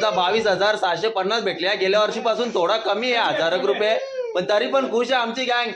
आता 22,650 भेटले. गेल्या वर्षीपासून थोडा कमी आहे, 1000 रुपये, पण तरी पण खुश आहे आमची गँग.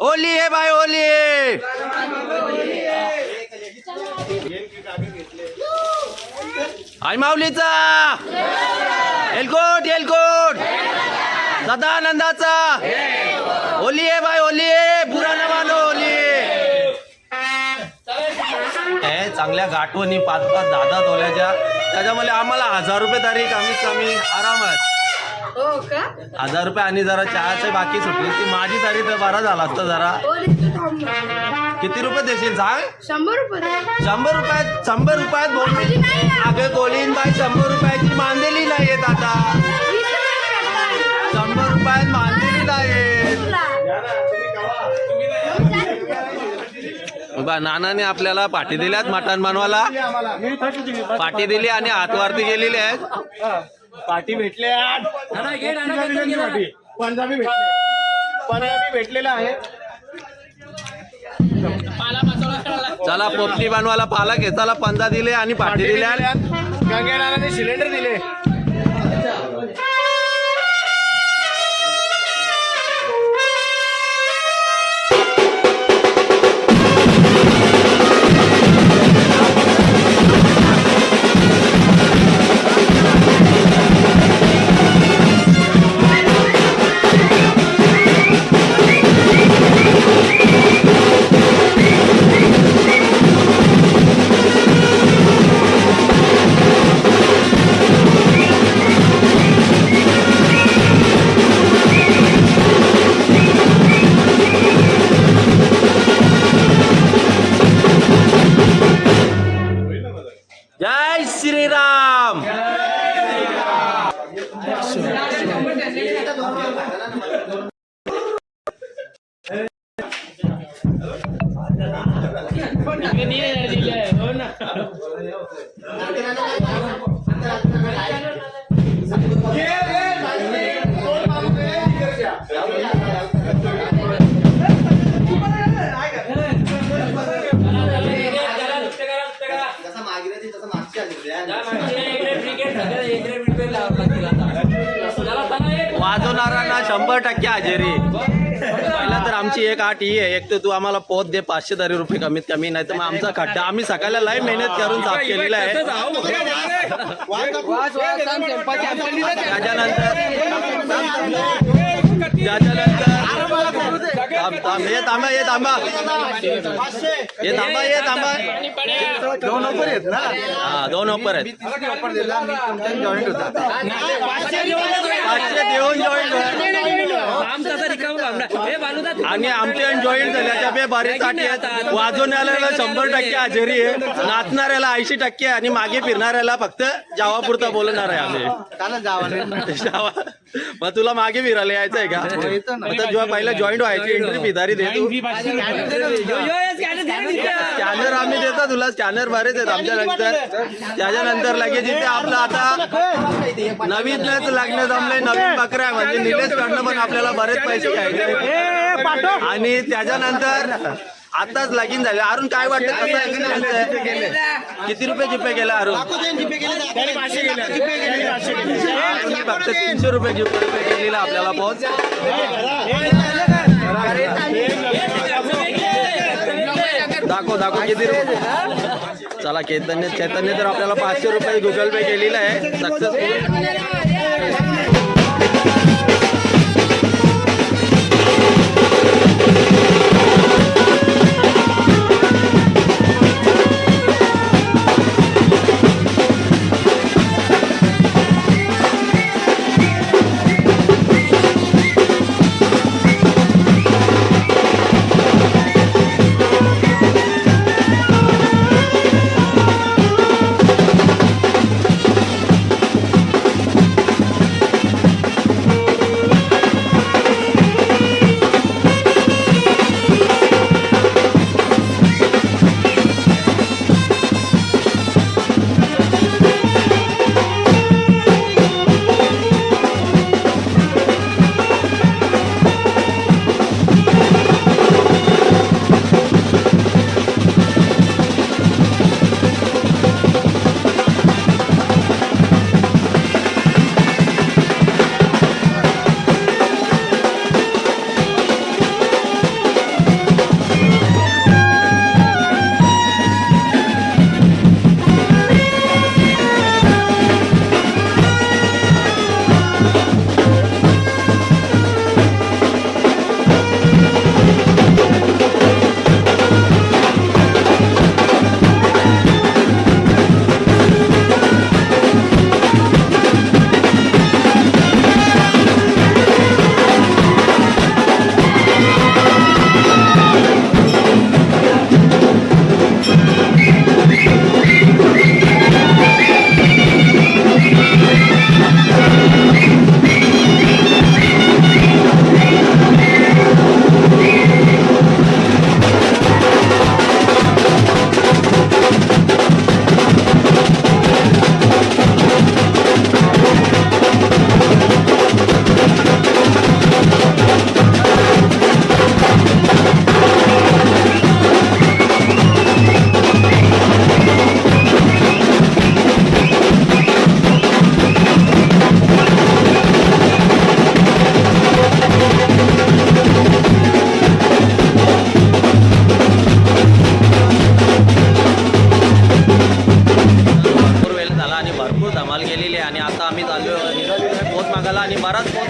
होली है भाई, होली है. आई माऊलीचा एलकोट एलकोट सदानंदाचा होली है भाई, होली है. बुरा न मानो, होली हे चांगल्या गाठवणी 5-5, 10-10 तोल्याच्या. त्याच्यामुळे आम्हाला 1000 रुपये तरी कमीत कमी आरामात. हो का? 1000 रुपये आणि जरा चहाचे बाकी सुटली ती माझी तरी तर बरा झाला असतं जरा. किती रुपये देशील सांग? 100 रुपये. 100 रुपयात 100 रुपयात बोल. अगं कोलीन बाई 100 रुपयाची मांदेली नाही येत आता. 100 रुपयात मांदेली नाही येत. बा नानाने आपल्याला पाठी दिल्यात मटण बनवायला. पाठी दिली आणि हातवरती गेलेली आहेत. पाठी भेटले, पंजाबी भेटलेला आहे. चला पोपटी बनवायला पाला घेताला 15 दिले आणि पाठी दिल्या. गंगेनाने सिलेंडर दिले. जय श्रीराम. वाजवणाऱ्यांना 100% हजेरी. पहिला तर आमची एक अट ही आहे, एक तर तू आम्हाला पोत दे 500 तरी रुपये कमीत कमी, नाही तर मग आमचा खड्डा आम्ही सकाळला लय मेहनत करून साफ केलेला आहे. त्याच्यानंतर दोन ऑफर आहेत ना. हा 2 ऑफर आहेत. 500 देऊन जॉईंट आणि आमचे जॉईंट झाल्याच्या बे बारीसाठी वाजवण्याला 100% हजेरी आहे, नाचणाऱ्याला 80% आणि मागे फिरणाऱ्याला फक्त जावापुरता बोलणार आहे आम्ही. जावा मग तुला मागे फिरायला यायचं आहे का? आता जेव्हा पहिला जॉईंट व्हायची एंट्री भिदारी देतो. स्कॅनर आम्ही देतो तुला, स्कॅनर बरेच आहेत आमच्या नंतर. त्याच्यानंतर लगेच इथे आपलं आता नवीनच लागणं जमलंय, नवीन बकरा आहे म्हणजे निलेश कडनं पण आपल्याला बरेच पैसे घ्यायचे. आणि त्याच्यानंतर आताच लगीन झाले. अरुण काय वाटतं कसं एक्सपिरियन्स आहे? किती रुपये जीपे केला अरुण? फक्त 300 रुपये जीपे केलेला आपल्याला पोहोच. दाखव किती रुपये. चला चैतन्य तर आपल्याला 500 रुपये गुगल पे केलेला आहे सक्सेसफुल.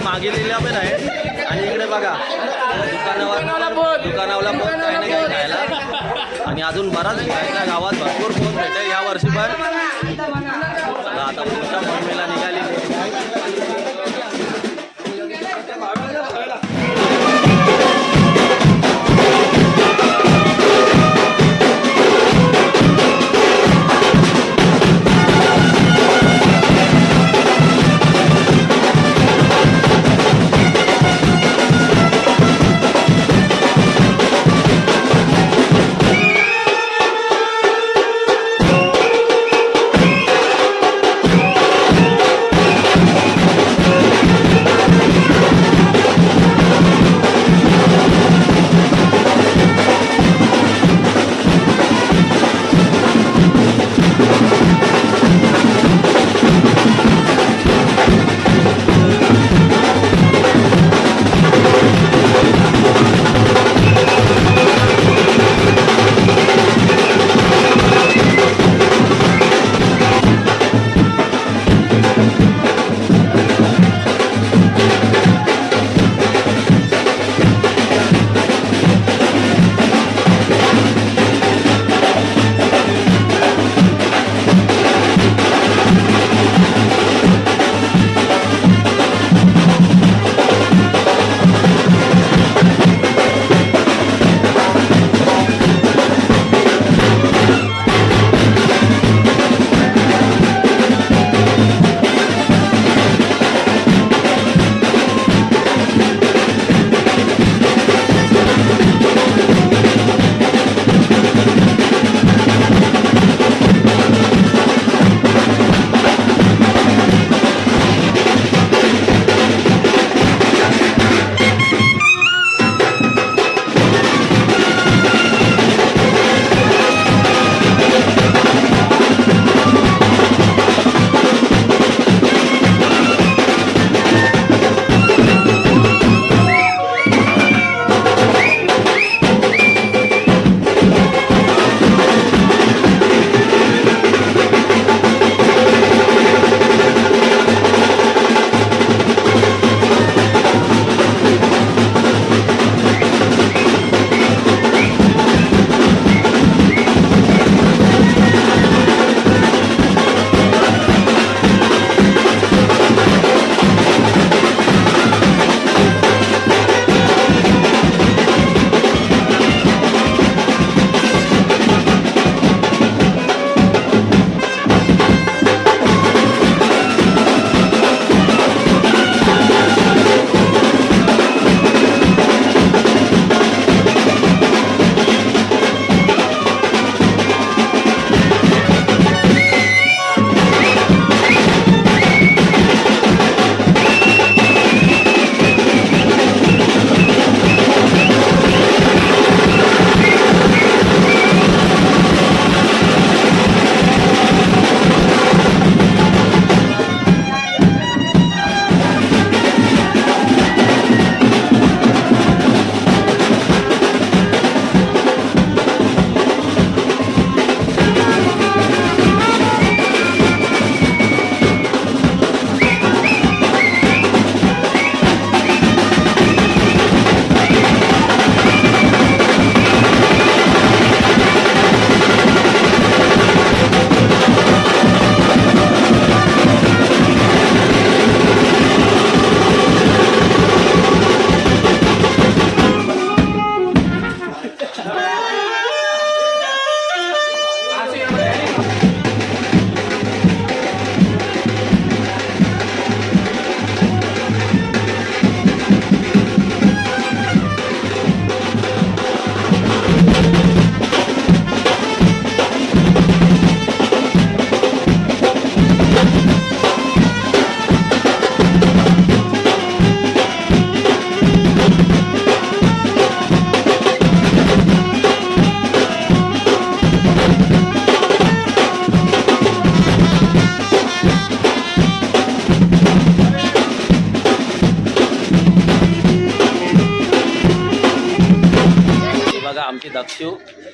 मागेलेल्या पण आहे. आणि इकडे बघा दुकानावला पोत काही ना काही खायला आणि अजून बराच खायचा गावात भरपूर पोत भेटेल या वर्षी पण. आता पुढच्या मोहिमेला निघाली.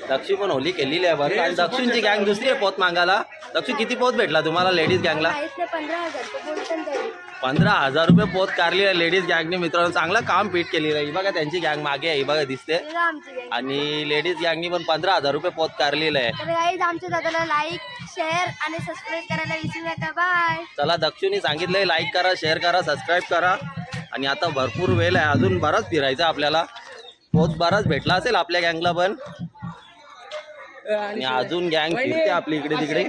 दक्षू पण होली केलेली आहे बरं. आणि दक्षूंची गँग दुसरी आहे पोत मागायला. दक्षू किती पोत भेटला तुम्हाला लेडीज गँगला? 15,000 रुपये पोत कारली आहे लेडीज गँगने. मित्रांनो चांगलं काम पीठ केलेलं आहे. बघा त्यांची गँग मागे आहे बघा दिसते. आणि लेडीज गँगनी पण 15,000 रुपये पोत कारलेलं आहे. तर गाईज आमच्या दादाला लाईक शेअर आणि सबस्क्राईब करायला विसरू नका. बाय. चला दक्षूनी सांगितलंय लाईक करा, शेअर करा, सबस्क्राईब करा. आणि आता भरपूर वेळ आहे, अजून बराच फिरायचं आपल्याला. पोत बराच भेटला असेल आपल्या गँगला पण. आणि अजून गँग फिरते आपली इकडे तिकडे.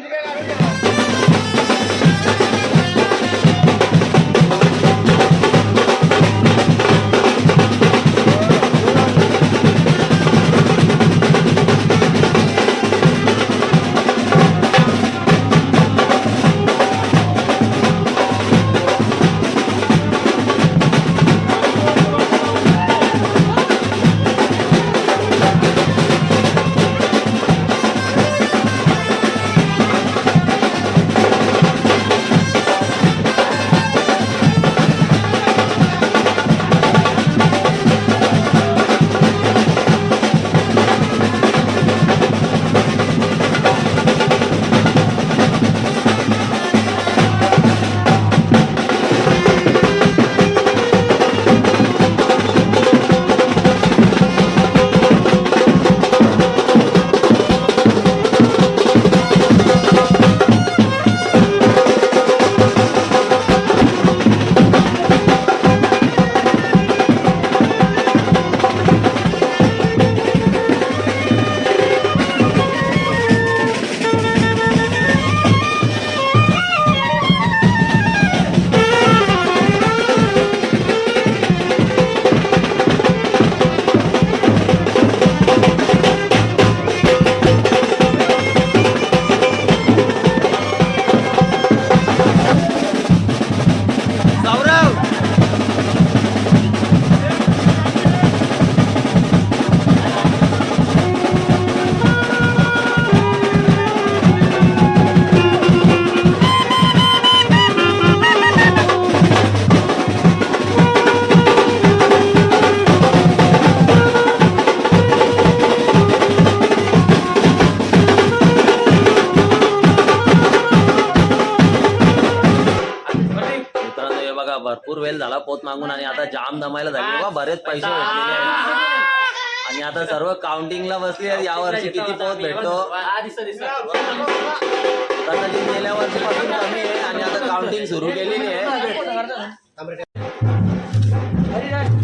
भरपूर वेळ झाला पोत मागून. आणि आता जाम दमायला झाली बाबा. बरेच पैसे भेटलेले आहेत. आणि आता सर्व काउंटिंगला बसली आहेत. या वर्षी किती पोत भेटतो तसं की गेल्या वर्षीपासून कमी आहे. आणि आता काउंटिंग सुरू केलेली आहे.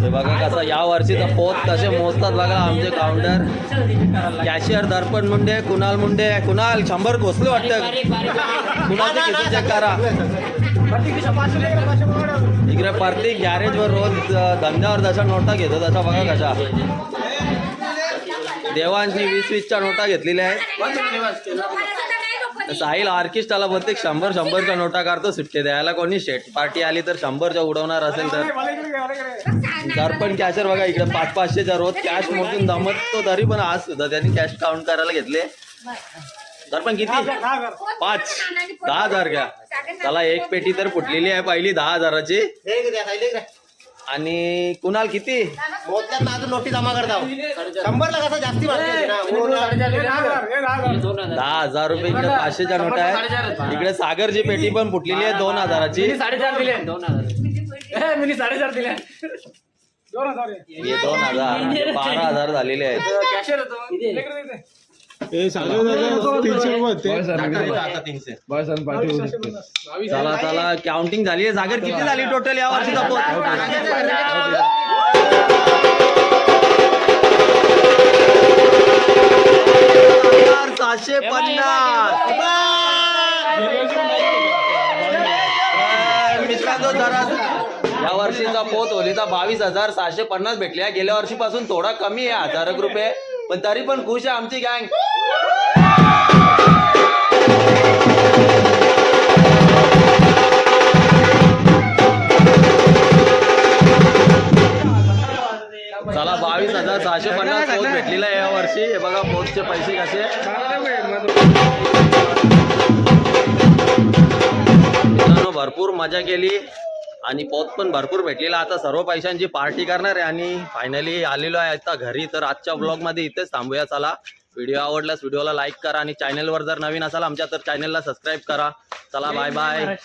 हे बघा कसं या वर्षीचा पोत कसे मोजतात बघा आमचे काउंटर. कॅशियर दर्पण मुंडे, कुणाल मुंडे. कुणाल 100 घोसले वाटतं. कुणाचे किती चेक करा. इकडे प्रत्येक गॅरेजवर रोज धंद्यावर जशा नोटा घेतो तसा बघा कशा. देवांची 20-20च्या नोटा घेतलेल्या आहेत. साहिल ऑर्केस्ट्राला प्रत्येक 100-100च्या नोटा काढतो सुट्टे द्यायला. कोणी शेट पार्टी आली तर 100च्या उडवणार असेल तर. दर्पण कॅशर बघा इकडे 500-500च्या रोज कॅश मोजून जमतो. तरी पण आज सुद्धा त्यांनी कॅश काउंट करायला घेतले. दर्पण किती? 5 10,000 घ्या. त्याला एक पेटी तर फुटलेली आहे पहिली 10,000ची. आणि कुणाल किती? नोटी जमा करता 100ला कसं जास्ती 10,000 रुपये. इकडे 500च्या नोटा आहेत. इकडे सागरची पेटी पण फुटलेली आहे 2,000ची. 4.5 दिले. 4.5 दिले. 2,000 12,000 झालेले आहेत. चला चला काउंटिंग झाली आहे. सागर किती झाली टोटल या वर्षीचा पोत? 750. मित्रांनो जरा या वर्षीचा पोत होलीचा 22,750 भेटले. गेल्या वर्षीपासून थोडा कमी आहे 1,000 रुपये. पण तरी पण खुश आहे आमची गँग. चला 22,650 पोत भेटलेला आहे या वर्षी. हे बघा पोतचे पैसे कसे. मित्रांनो भरपूर मजा केली. आणि पोत पण भरपूर भेटलेला. आता सर्व पैशांची पार्टी करणार आहे आणि फायनली आलेलो आहे आता घरी. तर आजच्या ब्लॉगमध्ये इथेच थांबूया. चला, व्हिडिओ आवडल्यास व्हिडिओला लाईक करा आणि चॅनलवर जर नवीन असाल आमच्या तर चॅनलला सबस्क्राईब करा. चला, बाय बाय.